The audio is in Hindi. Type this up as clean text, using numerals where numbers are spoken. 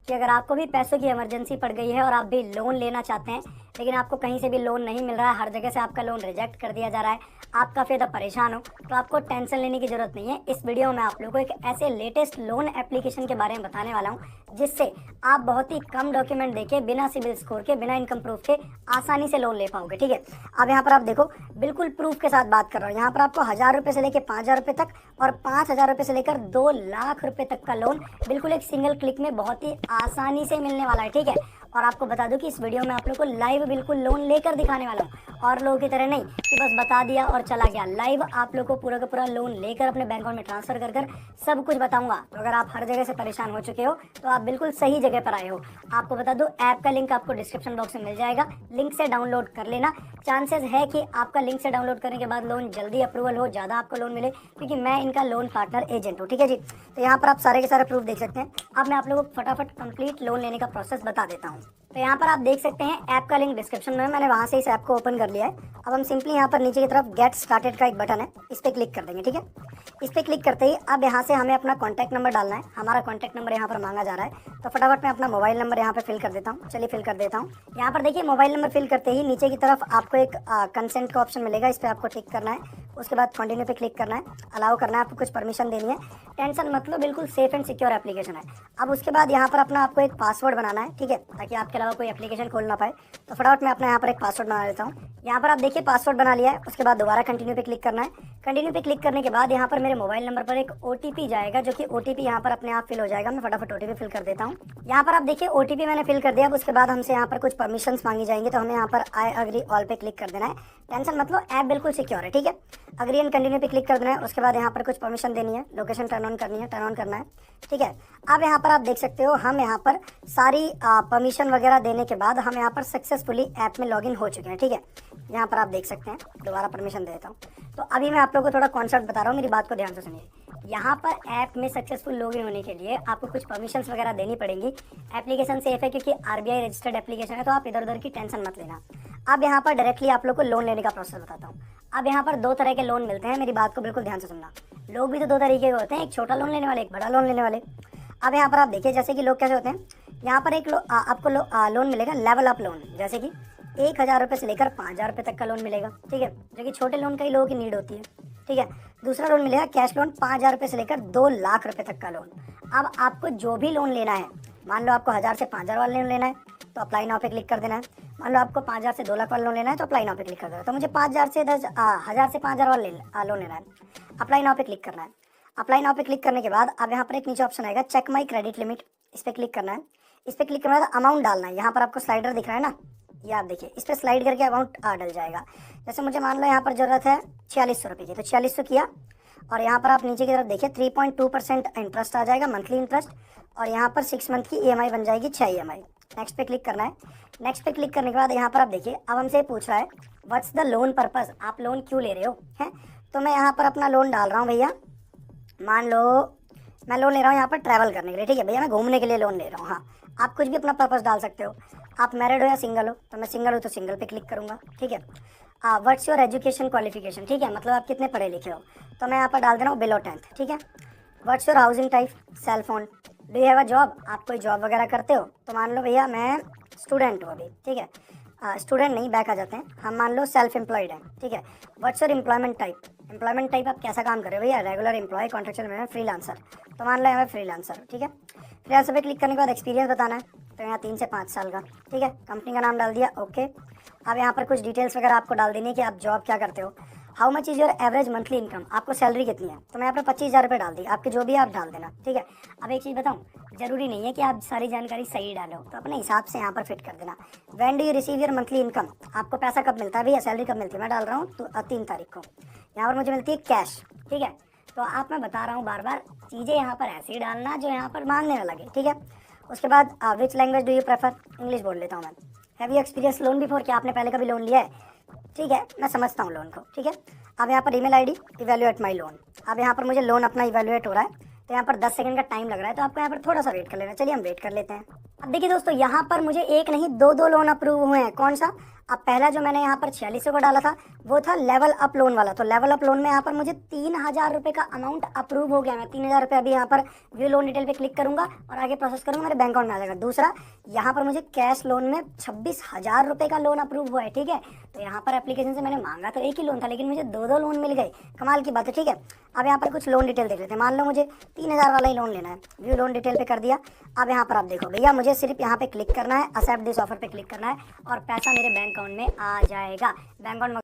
कि अगर आपको भी पैसों की इमरजेंसी पड़ गई है और आप भी लोन लेना चाहते हैं, लेकिन आपको कहीं से भी लोन नहीं मिल रहा है, हर जगह से आपका लोन रिजेक्ट कर दिया जा रहा है, आप काफ़ी ज़्यादा परेशान हो, तो आपको टेंशन लेने की ज़रूरत नहीं है। इस वीडियो में आप लोगों को एक ऐसे लेटेस्ट लोन एप्लीकेशन के बारे में बताने वाला हूँ जिससे आप बहुत ही कम डॉक्यूमेंट देके, बिना सिविल स्कोर के, बिना इनकम प्रूफ के आसानी से लोन ले पाओगे। ठीक है, अब यहाँ पर आप देखो, बिल्कुल प्रूफ के साथ बात कर रहा हूँ। यहाँ पर आपको 1000 रुपये से लेकर 5000 रुपये तक और 5000 रुपये से लेकर 2 लाख रुपये तक का लोन बिल्कुल एक सिंगल क्लिक में बहुत ही आसानी से मिलने वाला है। ठीक है, और आपको बता दूं कि इस वीडियो में आप लोग को लाइव बिल्कुल लोन लेकर दिखाने वाला हूँ, और लोगों की तरह नहीं कि बस बता दिया और चला गया। लाइव आप लोग को पूरा का पूरा लोन लेकर अपने बैंक अकाउंट में ट्रांसफर कर कर सब कुछ बताऊंगा। तो अगर आप हर जगह से परेशान हो चुके हो तो आप बिल्कुल सही जगह पर आए हो। आपको बता दूं, ऐप का लिंक आपको डिस्क्रिप्शन बॉक्स में मिल जाएगा, लिंक से डाउनलोड कर लेना। चांसेस है कि आपका लिंक से डाउनलोड करने के बाद लोन जल्दी अप्रूवल हो, ज़्यादा आपको लोन मिले, क्योंकि मैं इनका लोन पार्टनर एजेंट हूँ। ठीक है जी, तो यहाँ पर आप सारे के सारे प्रूफ देख सकते हैं। अब मैं आप लोगों को फटाफट कंप्लीट लोन लेने का प्रोसेस बता देता हूँ। तो यहाँ पर आप देख सकते हैं, ऐप का लिंक डिस्क्रिप्शन में, मैंने वहाँ से इस ऐप को ओपन कर लिया है। अब हम सिंपली यहाँ पर नीचे की तरफ गेट स्टार्टेड का एक बटन है, इस पर क्लिक कर देंगे। ठीक है, इस पर क्लिक करते ही अब यहाँ से हमें अपना कॉन्टैक्ट नंबर डालना है। हमारा कॉन्टैक्ट नंबर यहाँ पर मांगा जा रहा है, तो फटाफट मैं अपना मोबाइल नंबर यहाँ पर फिल कर देता हूँ। चलिए फिल कर देता हूँ। यहाँ पर देखिए, मोबाइल नंबर फिल करते ही नीचे की तरफ आपको एक कंसेंट का ऑप्शन मिलेगा, इस पर आपको टिक करना है। उसके बाद कंटिन्यू पे क्लिक करना है, अलाउ करना है, आपको कुछ परमिशन देनी है। टेंशन मत लो, बिल्कुल सेफ एंड सिक्योर एप्लीकेशन है। अब उसके बाद यहाँ पर अपना आपको एक पासवर्ड बनाना है। ठीक है, ताकि आपके अलावा कोई एप्लीकेशन खोल ना पाए। तो फटाफट मैं अपना यहाँ पर एक पासवर्ड बना लेता हूँ। यहाँ पर आप देखिए पासवर्ड बना लिया है। उसके बाद दोबारा कंटिन्यू पे क्लिक करना है। कंटिन्यू पे क्लिक करने के बाद यहाँ पर मेरे मोबाइल नंबर पर एक OTP जाएगा, जो कि OTP यहाँ पर अपने आप फिल हो जाएगा। मैं फटाफट OTP फिल कर देता हूँ। यहाँ पर आप देखिए OTP मैंने फिल कर दिया। अब उसके बाद हमसे यहाँ पर कुछ परमिशंस मांगी जाएंगी, तो हमें यहाँ पर आई अग्री ऑल पे क्लिक कर देना है। टेंशन मत लो, ऐप बिल्कुल सिक्योर है। ठीक है, अग्री एंड कंटिन्यू पे क्लिक कर देना है। उसके बाद यहाँ पर कुछ परमिशन देनी है, लोकेशन टर्न ऑन करनी है, टर्न ऑन करना है। ठीक है, अब यहाँ पर आप देख सकते हो, हम यहाँ पर सारी परमिशन वगैरह देने के बाद हम यहाँ पर सक्सेसफुली ऐप में लॉगिन हो चुके हैं। ठीक है, यहाँ पर आप देख सकते हैं, दोबारा परमिशन दे देता हूँ। तो अभी मैं आप लोगों को थोड़ा कॉन्सेप्ट बता रहा हूँ, मेरी बात को ध्यान से सुनिए। यहाँ पर ऐप में सक्सेसफुल लॉगिन होने के लिए आपको कुछ परमिशंस वगैरह देनी पड़ेंगी। एप्लीकेशन सेफ है क्योंकि RBI रजिस्टर्ड एप्लीकेशन है, तो आप इधर उधर की टेंशन मत लेना। अब यहाँ पर डायरेक्टली आप लोग को लोन लेने का प्रोसेस बताता हूँ। अब यहाँ पर 2 तरह के लोन मिलते हैं, मेरी बात को बिल्कुल ध्यान से सुनना। लोग भी तो 2 तरीके के होते हैं, एक छोटा लोन लेने वाले, एक बड़ा लोन लेने वाले। अब यहाँ पर आप देखिए, जैसे कि लोग कैसे होते हैं, यहाँ पर एक आपको लोन मिलेगा लेवल अप लोन, जैसे कि 1000 रुपये से लेकर 5000 रुपये तक का लोन मिलेगा। ठीक है, जो कि छोटे लोन कई लोगों की नीड होती है। ठीक है, दूसरा लोन मिलेगा कैश लोन, 5000 रुपये से लेकर 2 लाख रुपये तक का लोन। अब आपको जो भी लोन लेना है, मान लो आपको 1000 से 5000 वाला लोन लेना है, तो अप्लाई नाउ पे क्लिक कर देना है। मान लो आपको 5000 से 2 लाख वाला लोन लेना है, तो अप्लाई नाउ पे क्लिक कर देना है। तो मुझे 1000 से 5000 वाला लोन लेना है, अप्लाई नाउ पे क्लिक करना है। अप्लाई नाउ पे क्लिक करने के बाद अब यहाँ पर एक नीचे ऑप्शन आएगा, चेक माई क्रेडिट लिमिट, इस पर क्लिक करना है। इस पर क्लिक करने के बाद अमाउंट डालना है। यहाँ पर आपको स्लाइडर दिख रहा है ना, ये आप देखिए, इस पर स्लाइड करके अमाउंट डल जाएगा। जैसे मुझे मान लो यहाँ पर ज़रूरत है 4600 रुपये की, तो 4600 किया। और यहाँ पर आप नीचे की तरफ देखिए 3.2% इंटरेस्ट आ जाएगा, मंथली इंटरेस्ट। और यहाँ पर 6 मंथ की EMI बन जाएगी, 6 EMI। नेक्स्ट पे क्लिक करना है। नेक्स्ट पे क्लिक करने के बाद यहाँ पर आप देखिए, अब हमसे पूछ रहा है व्हाट्स द लोन पर्पज़, आप लोन क्यों ले रहे हो, है। तो मैं यहाँ पर अपना लोन डाल रहा हूँ भैया। मान लो मैं लोन ले रहा हूँ यहाँ पर ट्रैवल करने के लिए। ठीक है भैया, मैं घूमने के लिए लोन ले रहा हूँ। हाँ, आप कुछ भी अपना पर्पज़ डाल सकते हो। आप मैरिड हो या सिंगल हो, तो मैं सिंगल हूँ तो सिंगल पे क्लिक करूँगा। ठीक है, व्हाट्स योर एजुकेशन क्वालिफिकेशन, ठीक है, मतलब आप कितने पढ़े लिखे हो, तो मैं यहाँ पर डाल दे रहा हूँ बिलो 10th। ठीक है, what's your housing type, cell phone, do you have a job, आप कोई जॉब वगैरह करते हो, तो मान लो भैया मैं स्टूडेंट हूँ अभी। ठीक है, स्टूडेंट नहीं, बैक आ जाते हैं, हम मान लो सेल्फ एम्प्लॉयड हैं। ठीक है, what's your employment type, employment type आप कैसा काम कर रहे हो भैया, रेगुलर एम्प्लॉय, कॉन्ट्रेक्चुअल में फ्रीलांसर, तो मान लो हमें फ्रीलांसर। ठीक है, फ्रीलांसर पे क्लिक करने के बाद एक्सपीरियंस बताना है, तो यहाँ 3 से 5 साल का। ठीक है, कंपनी का नाम डाल दिया, ओके। अब यहाँ पर कुछ डिटेल्स वगैरह आपको डाल देनी है कि आप जॉब क्या करते हो। How much is your average monthly income, आपको सैलरी कितनी है, तो मैं यहाँ पर 25,000 रुपये डाल दी, आपके जो भी आप डाल देना। ठीक है, अब एक चीज़ बताऊँ, जरूरी नहीं है कि आप सारी जानकारी सही डालो, तो अपने हिसाब से यहाँ पर फिट कर देना। When do you receive your monthly income, आपको पैसा कब मिलता है भैया, सैलरी कब मिलती है, मैं डाल रहा हूँ तो 3 तारीख को। यहाँ पर मुझे मिलती है कैश। ठीक है, तो आप, मैं बता रहा हूँ बार बार, चीज़ें यहाँ पर ऐसी डालना जो यहाँ पर मांगने ना लगे। ठीक है, उसके बाद which language do you prefer, English बोल लेता हूँ मैं। Have you experience loan before, क्या आपने पहले कभी लोन लिया है। ठीक है, मैं समझता हूँ लोन को। ठीक है, अब यहाँ पर ईमेल ID, इवैल्यूएट माई लोन। अब यहाँ पर मुझे लोन अपना इवैल्यूएट हो रहा है, तो यहाँ पर 10 सेकंड का टाइम लग रहा है, तो आपको यहाँ पर थोड़ा सा वेट कर लेना। चलिए हम वेट कर लेते हैं। अब देखिए दोस्तों, यहाँ पर मुझे एक नहीं दो लोन अप्रूव हुए हैं। कौन सा? अब पहला जो मैंने यहाँ पर 4600 का डाला था वो था लेवल अप लोन वाला। तो लेवल अप लोन में यहाँ पर मुझे 3000 का अमाउंट अप्रूव हो गया। मैं 3000 अभी यहाँ पर व्यू लोन डिटेल पे क्लिक करूंगा और आगे प्रोसेस करूंगा, मेरे बैंक अकाउंट में आ जाएगा। दूसरा, यहाँ पर मुझे कैश लोन में 26,000 का लोन अप्रूव हुआ है। ठीक है, तो यहाँ पर एप्लीकेशन से मैंने मांगा तो एक ही लोन था, लेकिन मुझे दो लोन मिल गए। कमाल की बात है। ठीक है, अब यहाँ पर कुछ लोन डिटेल देख लेते हैं। मान लो मुझे 3000 वाला ही लोन लेना है, व्यू लोन डिटेल पे कर दिया। अब यहाँ पर आप देखो भैया, मुझे सिर्फ यहाँ पे क्लिक करना है, एक्सेप्ट दिस ऑफर पे क्लिक करना है और पैसा मेरे बैंक अकाउंट में आ जाएगा। Bank account